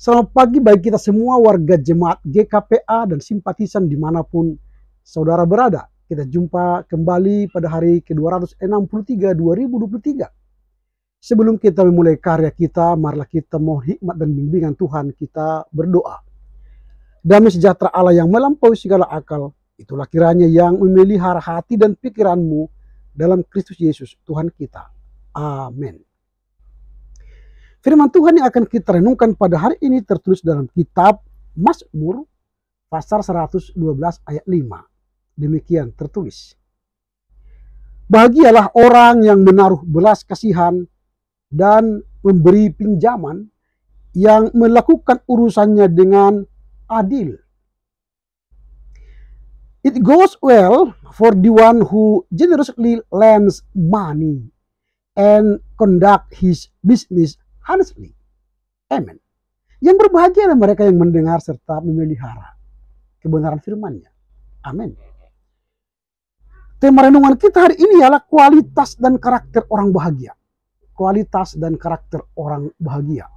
Selamat pagi bagi kita semua warga jemaat GKPA dan simpatisan dimanapun saudara berada. Kita jumpa kembali pada hari ke-263 2023. Sebelum kita memulai karya kita, marilah kita mohon hikmat dan bimbingan Tuhan, kita berdoa. Damai sejahtera Allah yang melampaui segala akal, itulah kiranya yang memelihara hati dan pikiranmu dalam Kristus Yesus Tuhan kita. Amin. Firman Tuhan yang akan kita renungkan pada hari ini tertulis dalam kitab Mazmur pasal 112 ayat 5. Demikian tertulis. Bahagialah orang yang menaruh belas kasihan dan memberi pinjaman, yang melakukan urusannya dengan adil. It goes well for the one who generously lends money and conduct his business honestly. Amen. Yang berbahagia adalah mereka yang mendengar serta memelihara kebenaran firman-Nya. Amin. Tema renungan kita hari ini adalah kualitas dan karakter orang bahagia. Kualitas dan karakter orang bahagia.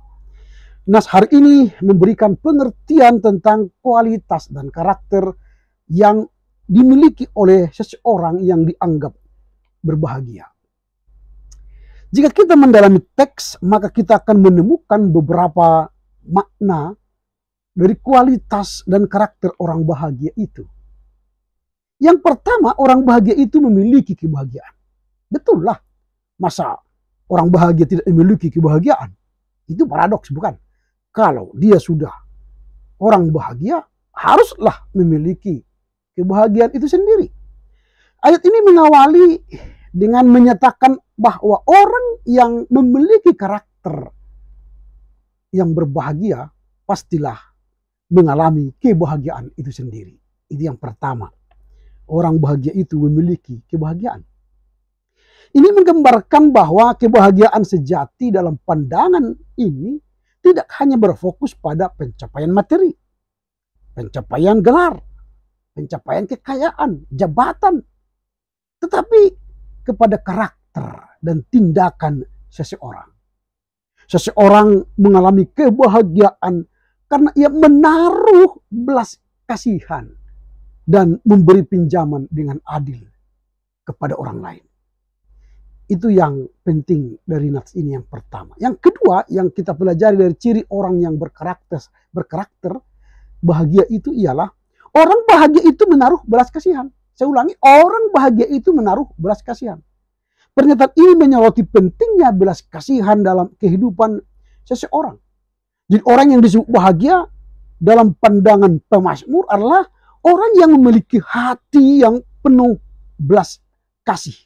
Nas hari ini memberikan pengertian tentang kualitas dan karakter yang dimiliki oleh seseorang yang dianggap berbahagia. Jika kita mendalami teks, maka kita akan menemukan beberapa makna dari kualitas dan karakter orang bahagia itu. Yang pertama, orang bahagia itu memiliki kebahagiaan. Betul lah, masa orang bahagia tidak memiliki kebahagiaan? Itu paradoks, bukan? Kalau dia sudah orang bahagia, haruslah memiliki kebahagiaan itu sendiri. Ayat ini mengawali dengan menyatakan bahwa orang yang memiliki karakter yang berbahagia pastilah mengalami kebahagiaan itu sendiri. Itu yang pertama. Orang bahagia itu memiliki kebahagiaan. Ini menggambarkan bahwa kebahagiaan sejati dalam pandangan ini tidak hanya berfokus pada pencapaian materi, pencapaian gelar, pencapaian kekayaan, jabatan, tetapi kepada karakter dan tindakan seseorang. Seseorang mengalami kebahagiaan karena ia menaruh belas kasihan dan memberi pinjaman dengan adil kepada orang lain. Itu yang penting dari nats ini yang pertama. Yang kedua yang kita pelajari dari ciri orang yang berkarakter bahagia itu ialah orang bahagia itu menaruh belas kasihan. Saya ulangi, orang bahagia itu menaruh belas kasihan. Pernyataan ini menyoroti pentingnya belas kasihan dalam kehidupan seseorang. Jadi orang yang disebut bahagia dalam pandangan pemazmur adalah orang yang memiliki hati yang penuh belas kasih.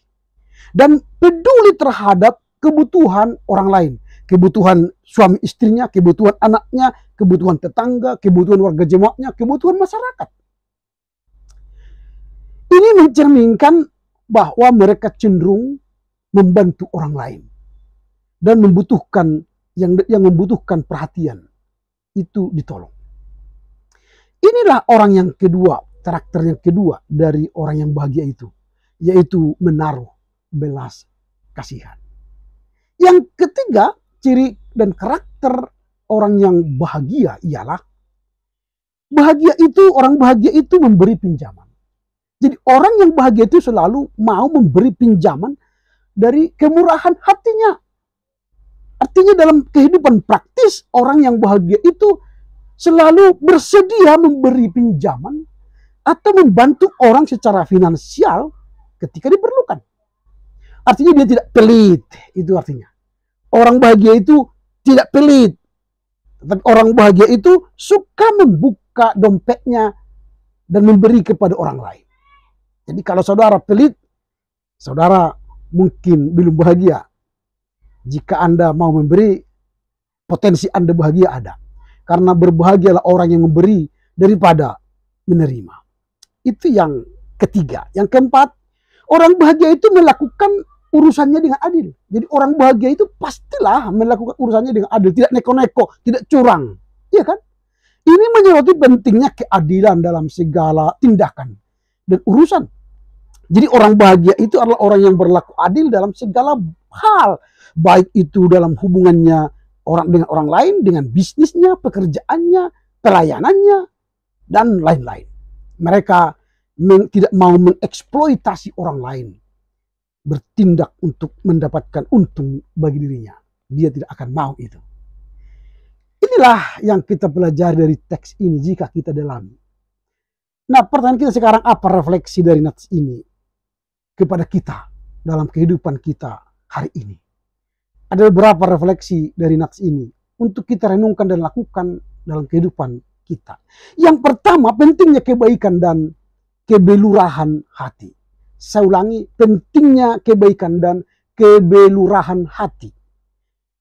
Dan peduli terhadap kebutuhan orang lain. Kebutuhan suami istrinya, kebutuhan anaknya, kebutuhan tetangga, kebutuhan warga jemaatnya, kebutuhan masyarakat. Ini mencerminkan bahwa mereka cenderung membantu orang lain dan membutuhkan yang membutuhkan perhatian itu ditolong. Inilah orang yang kedua, karakter yang kedua dari orang yang bahagia itu, yaitu menaruh belas kasihan. Yang ketiga, ciri dan karakter orang yang bahagia ialah orang bahagia itu memberi pinjaman. Jadi orang yang bahagia itu selalu mau memberi pinjaman dari kemurahan hatinya. Artinya dalam kehidupan praktis, orang yang bahagia itu selalu bersedia memberi pinjaman atau membantu orang secara finansial ketika diperlukan. Artinya dia tidak pelit, itu artinya. Orang bahagia itu tidak pelit. Tetapi orang bahagia itu suka membuka dompetnya dan memberi kepada orang lain. Jadi kalau saudara pelit, saudara mungkin belum bahagia. Jika Anda mau memberi, potensi Anda bahagia ada. Karena berbahagialah orang yang memberi daripada menerima. Itu yang ketiga. Yang keempat, orang bahagia itu melakukan urusannya dengan adil. Jadi orang bahagia itu pastilah melakukan urusannya dengan adil. Tidak neko-neko, tidak curang. Iya kan? Ini menyoroti pentingnya keadilan dalam segala tindakan dan urusan. Jadi orang bahagia itu adalah orang yang berlaku adil dalam segala hal. Baik itu dalam hubungannya dengan orang lain, dengan bisnisnya, pekerjaannya, pelayanannya, dan lain-lain. Mereka tidak mau mengeksploitasi orang lain, bertindak untuk mendapatkan untung bagi dirinya. Dia tidak akan mau itu. Inilah yang kita pelajari dari teks ini jika kita dalami. Nah, pertanyaan kita sekarang, apa refleksi dari nats ini kepada kita dalam kehidupan kita hari ini? Ada beberapa refleksi dari nats ini untuk kita renungkan dan lakukan dalam kehidupan kita. Yang pertama, pentingnya kebaikan dan kebelurahan hati. Saya ulangi, pentingnya kebaikan dan kebelurahan hati.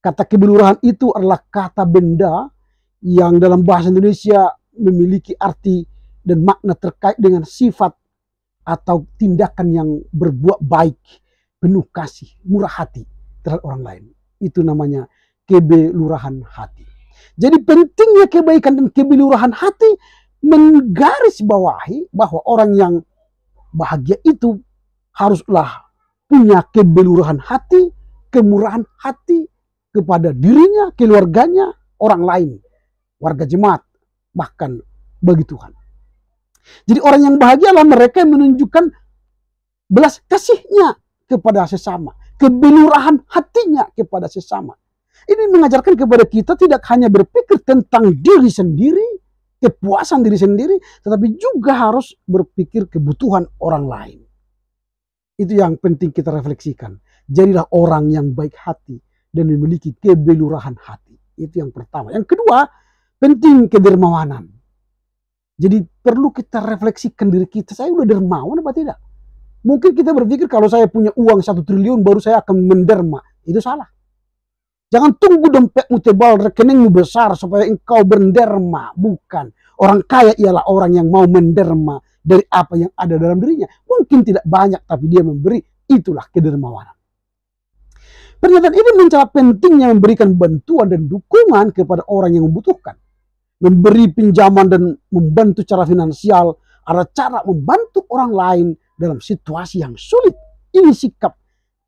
Kata kebelurahan itu adalah kata benda yang dalam bahasa Indonesia memiliki arti dan makna terkait dengan sifat atau tindakan yang berbuat baik, penuh kasih, murah hati terhadap orang lain. Itu namanya kebelurahan hati. Jadi pentingnya kebaikan dan kebelurahan hati menggarisbawahi bahwa orang yang bahagia itu haruslah punya kebelurahan hati, kemurahan hati kepada dirinya, keluarganya, orang lain, warga jemaat, bahkan bagi Tuhan. Jadi orang yang bahagia adalah mereka yang menunjukkan belas kasihnya kepada sesama, kebelurahan hatinya kepada sesama. Ini mengajarkan kepada kita tidak hanya berpikir tentang diri sendiri, kepuasan diri sendiri, tetapi juga harus berpikir kebutuhan orang lain. Itu yang penting kita refleksikan. Jadilah orang yang baik hati dan memiliki kebelurahan hati. Itu yang pertama. Yang kedua, penting kedermawanan. Jadi perlu kita refleksikan diri kita. Saya udah dermawan apa tidak? Mungkin kita berpikir kalau saya punya uang 1 triliun baru saya akan menderma. Itu salah. Jangan tunggu dompetmu tebal, rekeningmu besar supaya engkau berderma. Bukan. Orang kaya ialah orang yang mau menderma dari apa yang ada dalam dirinya. Mungkin tidak banyak tapi dia memberi. Itulah kedermawanan. Pernyataan ini mencatat pentingnya memberikan bantuan dan dukungan kepada orang yang membutuhkan. Memberi pinjaman dan membantu secara finansial adalah cara membantu orang lain dalam situasi yang sulit. Ini sikap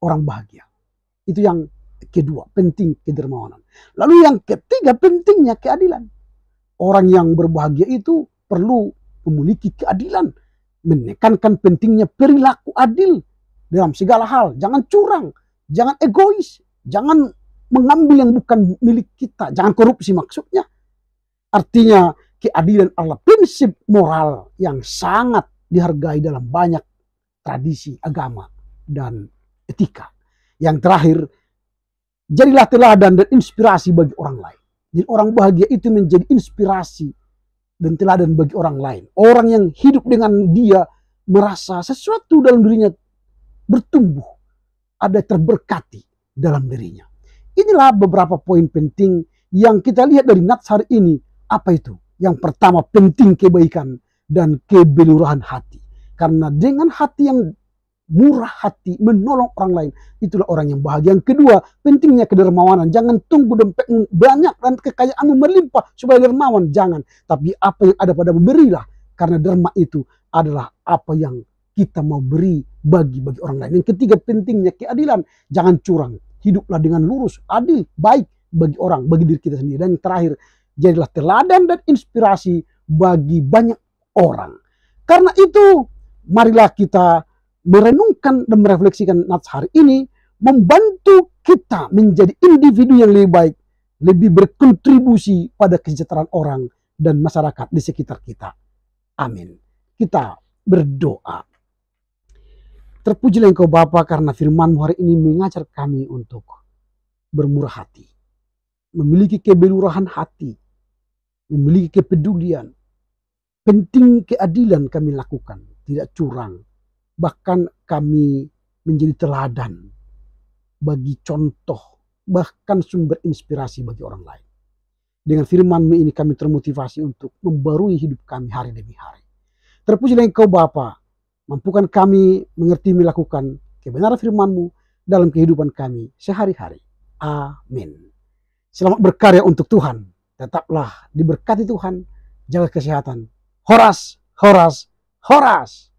orang bahagia. Itu yang kedua, penting kedermawanan. Lalu yang ketiga, pentingnya keadilan. Orang yang berbahagia itu perlu memiliki keadilan. Menekankan pentingnya perilaku adil dalam segala hal. Jangan curang. Jangan egois, jangan mengambil yang bukan milik kita, jangan korupsi maksudnya. Artinya keadilan adalah prinsip moral yang sangat dihargai dalam banyak tradisi agama dan etika. Yang terakhir, jadilah teladan dan inspirasi bagi orang lain. Jadi orang bahagia itu menjadi inspirasi dan teladan bagi orang lain. Orang yang hidup dengan dia merasa sesuatu dalam dirinya bertumbuh, ada terberkati dalam dirinya. Inilah beberapa poin penting yang kita lihat dari nats hari ini. Apa itu? Yang pertama, penting kebaikan dan kebelurahan hati. Karena dengan hati yang murah hati, menolong orang lain, itulah orang yang bahagia. Yang kedua, pentingnya kedermawanan. Jangan tunggu dompetmu banyak dan kekayaanmu melimpah supaya dermawan. Jangan. Tapi apa yang ada padamu berilah. Karena derma itu adalah apa yang kita mau beri bagi orang lain. Yang ketiga, pentingnya keadilan. Jangan curang. Hiduplah dengan lurus, adil, baik bagi orang, bagi diri kita sendiri. Dan yang terakhir, jadilah teladan dan inspirasi bagi banyak orang. Karena itu, marilah kita merenungkan dan merefleksikan nats hari ini, membantu kita menjadi individu yang lebih baik, lebih berkontribusi pada kesejahteraan orang dan masyarakat di sekitar kita. Amin. Kita berdoa. Terpujilah Engkau Bapa karena firman-Mu hari ini mengajar kami untuk bermurah hati, memiliki kebelurahan hati, memiliki kepedulian. Penting keadilan kami lakukan, tidak curang. Bahkan kami menjadi teladan bagi contoh, bahkan sumber inspirasi bagi orang lain. Dengan firman-Mu ini kami termotivasi untuk membarui hidup kami hari demi hari. Terpujilah Engkau Bapa, mampukan kami mengerti melakukan kebenaran firman-Mu dalam kehidupan kami sehari-hari. Amin. Selamat berkarya untuk Tuhan. Tetaplah diberkati Tuhan. Jaga kesehatan. Horas, horas, horas.